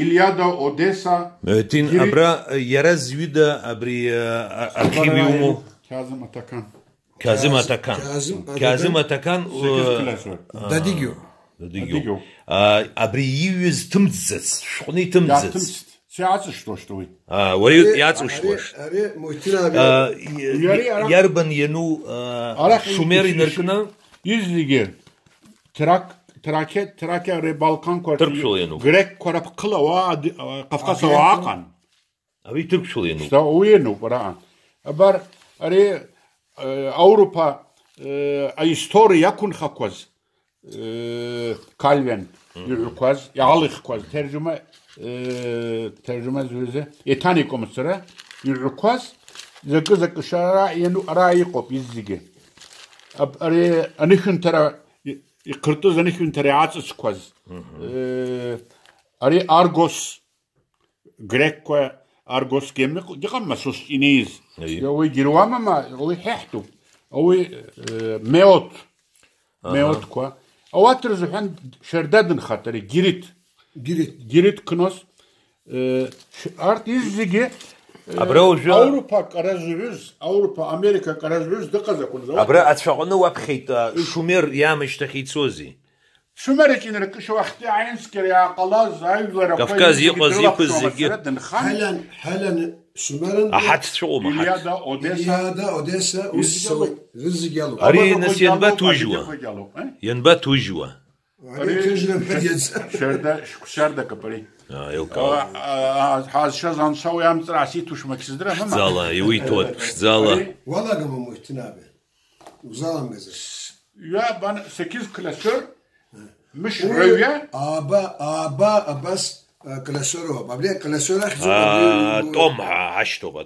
إليادا أوديسا متين أبرا يرز يدا أبري أركيبيومو كازم أتاكان داديجيو أبري يوز تمتزت شغني تمتزت ساعات شتوي وري ياتوش أري مهتنا يربن ينو شوميري نركنا يزليجي تراكيا ري بالكان كورت تركشول ينو غريك كورب قلا قفقاس واقن أبي تركشول ينو وينو برا أبر أري أوروبا أيستوري يكون خكوز كالفين يكوز يعلق كوز ترجمة زوجة يتاني كمسرة يكوز زك شارع ينو رأي قب يزيجي أري أنيخن ترى يقرطز أنيخن ترى عاتس كوز أري أرغوس غريك أرغوس كيمك جقام مسوس إنيز يوي جروما ما يوي حيحتو يوي ميوت كوا أواتر زحن شردادن خاطري جريت كنوس أرت يزيجي أوروبا كرازوز أوروبا أمريكا كرازوز دقة كل أبرا أتفقنا وبخيت شومير يامش تخيت سوزي شومير كنا شو وقت عينسكر يا قلاز هاي كافكاز يقز حالا شوميرن أحد شو ما إليادا أوديسا رزق أري ناس ينبات وجوا شردا كبري يلقى هذا شزان سوي أم تراسي توش مكسدرة هم زالا يويتوت زالا والله قام مهتنابه وزالم جزء يا بان 8 كلاسور مش رؤية آبا بس كلاسورو بابلي كلاسور أخذ تومها عشتو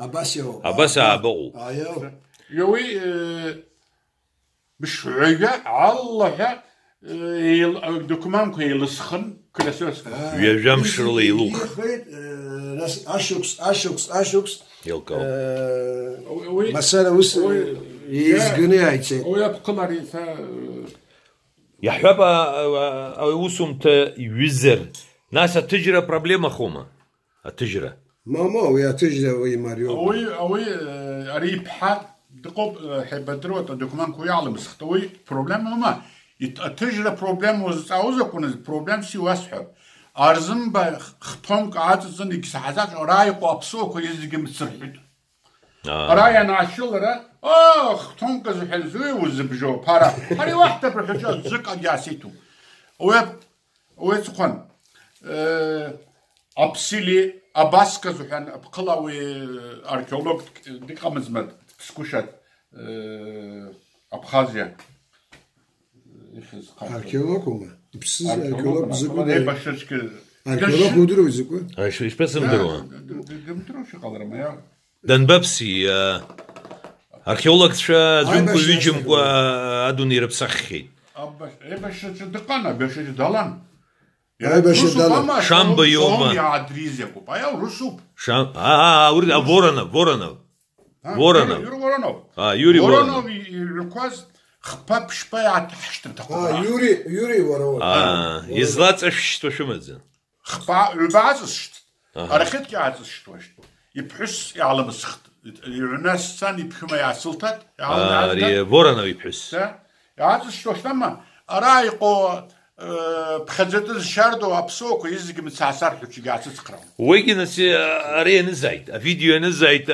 أباس يو أباس أبو يوي مش رؤية الله دوكمان كي يلسخن كلاسور يجمع شرلي لوخ ناس أشوكس يلقى مسألة وس يزجني هايتشي ويبقى مريثا يحب أوسم يوزر ناس تجرى بروبليم خوما التجرى ماما ويا تجرى ويا ماريو أوي قريب حد دقوب حب دروت دوكمان كوي يعلم سختوي بروبليم هما التجرى بروبليم وزعوزة كون البروبليم سي واسحب أرزم بختم قاعد زني كسحزات رايق وابسوك ويزجي متسرحد راي أنا عشلرة ختم كزحلزوي وزبجو بارا هري واحدة بالحجة زق أجاسيتو ويتقن أبسيلي أباسكا زحن بقلاوي أركيولوج دقة مزمد سكوشت أبخازيا أركيولوج هما بس أركيولوج زكوا ده بشرشك أركيولوج مدرو زكوا إيش بس مدروا مدرو شو قدر ما يا دن بابسي أركيولوج شا زوم كويجم وأدوني ربسخي بشرشك دقنا بشرشك دلان شام بيوم يا عدريز يا كوبا يا رسوب شام أورد وورانov يوري وورانov يركز خباب شبايع تحشت تقول يوري ورا يزلات أشتو شو مزن خبا بعزشت أرخيت كعزشت وش يبحث يعلم السخط الناس ثاني بخما يعسلتت يعلم وورانov يبحث يعزشت وش لما أرايقو بخزت الشاردو أبسوك ويزق من سعسار حتى قاعد تقرأ. ويجي ناس أريه نزعت فيديو نزعت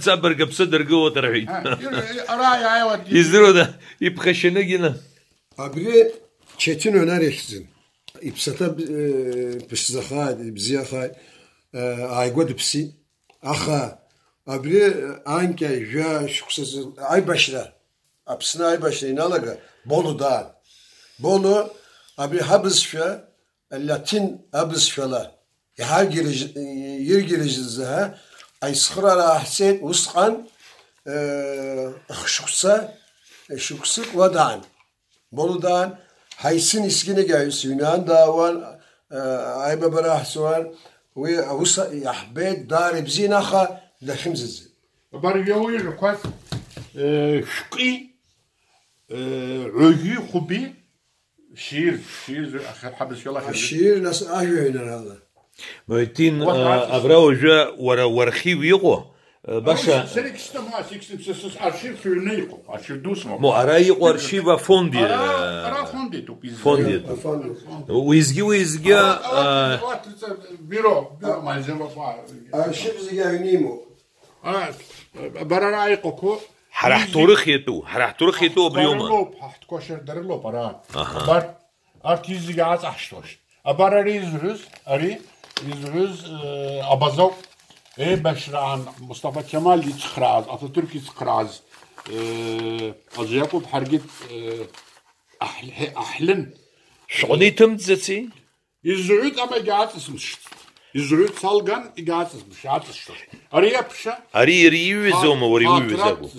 تصبر قبصدر قوة ترحيل. أراي أيوة. يزرو ده يبخشنا جينا. أبري çetin öner eksin. İpsata pişzakha bziyakha aygod psi. Axa abri anke ja şuksuz ay başla. Apsına ay başla inalaga Bolu'da. Bolu abi habızşa Latin habızşala. Ya yer gireceğiz ha. Ay sıkıra ahset usqan şuksuk vadan. Bolu'dan Haysin iskine gayus Yunan davan ay beberah suan ve avsa yahbet dar bzinaha لخمزز. بريوي ركوات شقي عجي خبي شير حبس يلا خير الشير ناس أهوين هذا مهتين أبراوجا ورخي ويقو باشا سرك استمع سيكسن سس أرشيف فينيكو أرشيف دوسمو مو أراي أرشيفا فوندي أرا فوندي تو بيز فوندي ويزجي بيرو ما يزم الشير زيجانيمو برا رايقكو حرح تورخيتو بريوما لوب حت كوشر در لوب برا بار ارتيز جاز احشتوش ابار ريزرز ابازو بشران مصطفى كمال يتخراز اتاتürk يتخراز از يعقوب حرقت احلن شغلي تمتزتي يزعود اما جاز اسمش يزعود صالغان جاز اسمش اريا بشا أري ريوزوما وريوزاغو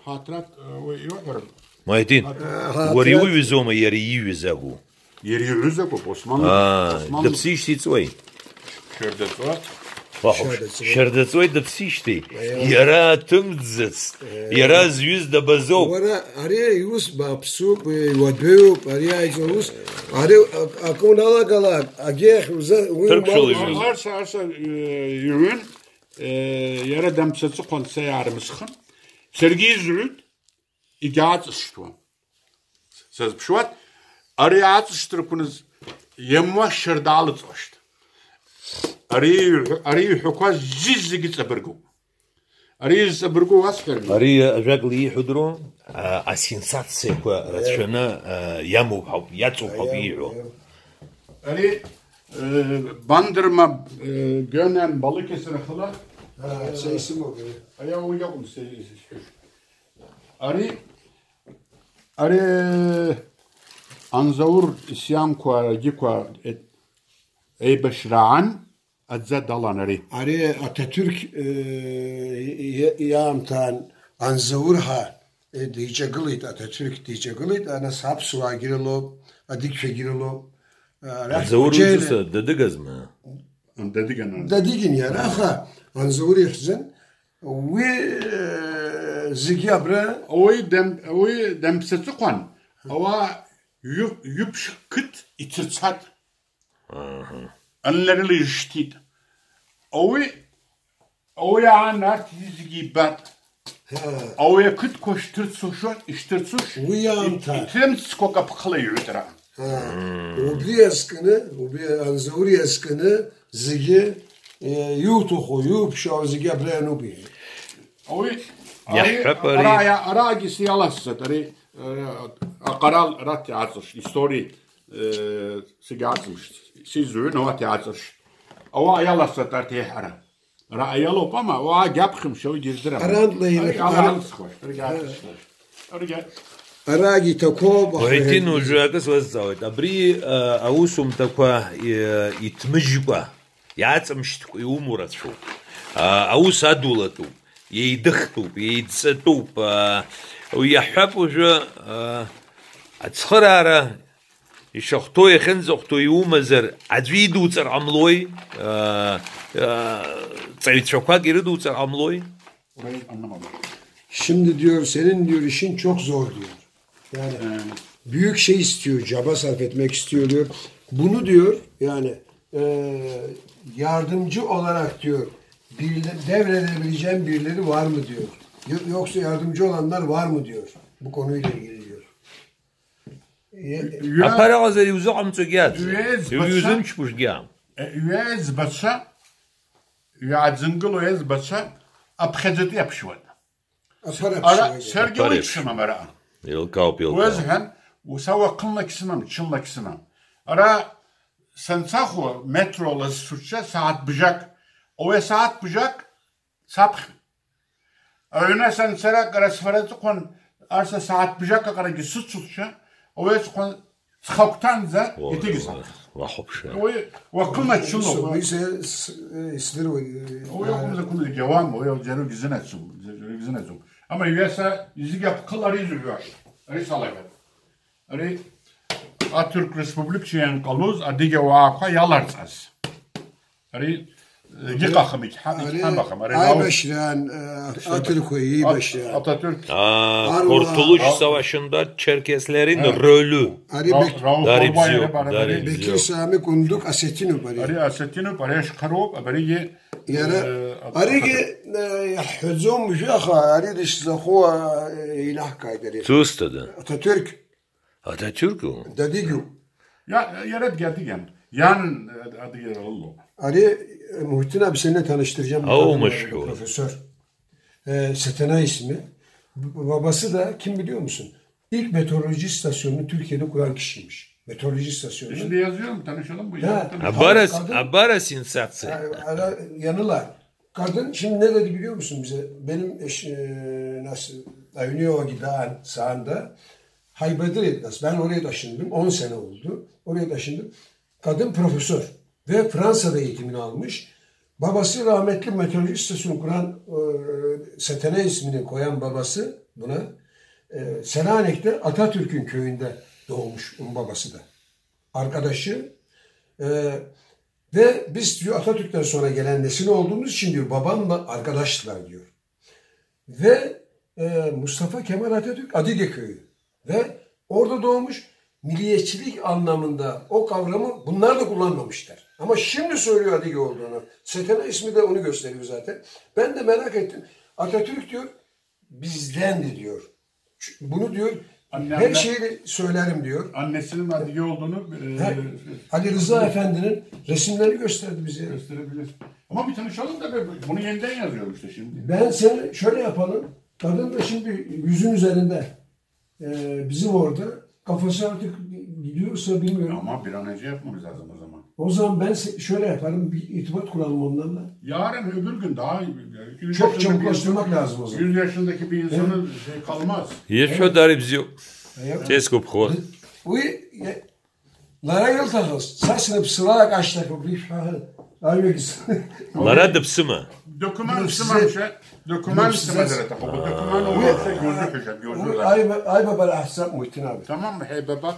خاطرات ويوحر مهتين وريوزوما يريوزاغو يريوزاغو بوسمان دبسيش تيتوي شردت شردتوي دبسيشتي يرا تمتزت يرا زيوز دبزو ورا أري يوس بابسوب ودبيو أري يوس أري أكون على قلق أجيخ أرسا يوين يرا دمسة قن سيارة مسخن سرقي زعود إجاعت اشتوان ساز بشوات أري عات اشتركونز يموا شردالت اشت أري حكوا زيزي تبرقو أري تبرقو واسكر أري أجاقلي حضرو أسينساتسي كوا رتشنا يامو بحب ياتو بحبيعو أري باندرما جنن بالكسر خلا سيسمو أيا وياكم أري أنزور إسيام كوا جيكوا أي بشرعان أجزاء دالان أري أتاتürk يامتان أنزورها ديجا قليت أتاتürk ديجا قليت أنا صعب سوا جيرلو أديك في جيرلو زور وزوسا ددقز ما ددقن يعني أخا أنزور يحزن و زيجي أبرا أوي دم ستقوان أو يبش كت يترسات أنلر اللي يشتيد أوي عن نرتيزي بات أوي كت كوشترسوش اشترسوش ويامتا يترمس كوكا بخلي يعترا وبيسكنه وبأنزور يسكنه زيجي يوتوخو يوبشو زيجي أبرا نوبي أوي يحب أراجي سيالاسة أري أقرال راتي عطش إستوري سيجاتش سيزون هو تعطش أو أيالاسة ترتي حرا رأيالو بما وجابخم شو يجدر أراد لي أراجي تكوب وهيتين وجاكس وزاوت أبري أوسم تكوا يتمجوا يعتمشتكو يومورات شو أوس أدولتو يدختو يدستو ويحب وجا أتخرارا يشختو يخنزختو يومزر عدويدو تر عملوي تسعيد شوكاك يردو تر عملوي Şimdi diyor senin diyor işin çok zor diyor. Yani büyük şey istiyor, çaba sarf etmek istiyor diyor. Bunu diyor yani yardımcı olarak diyor devredebileceğim birileri var mı diyor. Yoksa yardımcı olanlar var mı diyor. Bu konuyla ilgili diyor. أبارا غزالي وزعم تجات يوزن شبوش جام يعز بتشا يعزنقلو يعز بتشا أبخذت يبشون أرا سرقوا يتشمم أرا يلقاو بيلقاو وزهن وسوى قلنا كسمم تشلنا كسمم أرا سنساخو مترو للسوتشا ساعت بجاك أو ساعت بجاك سابخ أنا سنسرق رسفرت قن أرسا ساعت بجاك أقرأ جسد سوتشا أو يسقون خاوكتان ذا يتجزا وحبش وقلنا تشلو Bize istiyor. هو يقوم ذا كل الجوام وهو جرو جزناتهم أما يجلس يزيج كل أريز الجواش أريس الله يبارك أري أترك ريسبوبليك شيئا قلوز أديجا واقع يالارتاس أري يقاخم يتحم بخم Ay Beşren, Atürk'ü Beşren. Atatürk Kurtuluş Savaşı'nda Çerkeslerin rolü. Bekir Sami Kunduk Asetinu bari. Ari Asetinu bari şkarop bari Ari ki hüzum müşaha ari dışzakhu ilah kayderi. Tustadı. Atatürk. Atatürk o. Dediği. Ya yarat geldi gen. Yan adı yer Allah. Ari Muhittin abi seninle tanıştıracağım. Meşhur. Profesör. Setena ismi. Babası da kim biliyor musun? İlk meteoroloji istasyonunu Türkiye'de kuran kişiymiş. Meteoroloji istasyonu. Şimdi yazıyorum tanışalım bu. Abara sinsatsı. Yanılar. Kadın şimdi ne dedi biliyor musun bize? Benim nasıl Avniova giden sahanda Haybedir etmez. Ben oraya taşındım. 10 sene oldu. Oraya taşındım. Kadın profesör. Ve Fransa'da eğitimini almış. Babası rahmetli meteoroloji istasyonu kuran Setene ismini koyan babası buna Selanik'te Atatürk'ün köyünde doğmuş onun babası da. Arkadaşı ve biz diyor Atatürk'ten sonra gelen nesil olduğumuz için diyor babamla arkadaştılar diyor. Ve Mustafa Kemal Atatürk Adige köyü ve orada doğmuş. Milliyetçilik anlamında o kavramı bunlar da kullanmamışlar. Ama şimdi söylüyor Adige olduğunu. Setena ismi de onu gösteriyor zaten. Ben de merak ettim. Atatürk diyor bizdendi diyor. Bunu diyor her şeyi söylerim diyor. Annesinin Adige olduğunu Ali Rıza Efendi'nin resimlerini gösterdi bize. Gösterebilir. Ama bir tanışalım da bunu yeniden yazıyorum işte şimdi. Ben seni şöyle yapalım. Kadın da şimdi yüzün üzerinde. Bizim orada. Kafası artık gidiyorsa bilmiyorum. Ama bir an önce yapmamız lazım o zaman. O zaman ben şöyle yaparım. Bir irtibat kuralım onlarla. Yarın öbür gün daha çok çabuklaştırmak lazım o zaman. 100 yaşındaki bir insanın şey kalmaz. Еще дарib yok. Teskop khod. Uy, lara yıltağız. Saçını pısırarak açtık. Bir şahı. Lara dıpsıma. Doküman sımamışı. Doküman sımadır. Doküman olursa gözlük. Ay baba ahsan Muhittin abi. Tamam mı? Hey baba.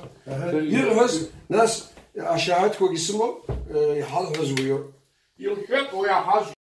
Yılgız nas aşağıt ko gismo hal hızlıyor. Yılgız o ya haz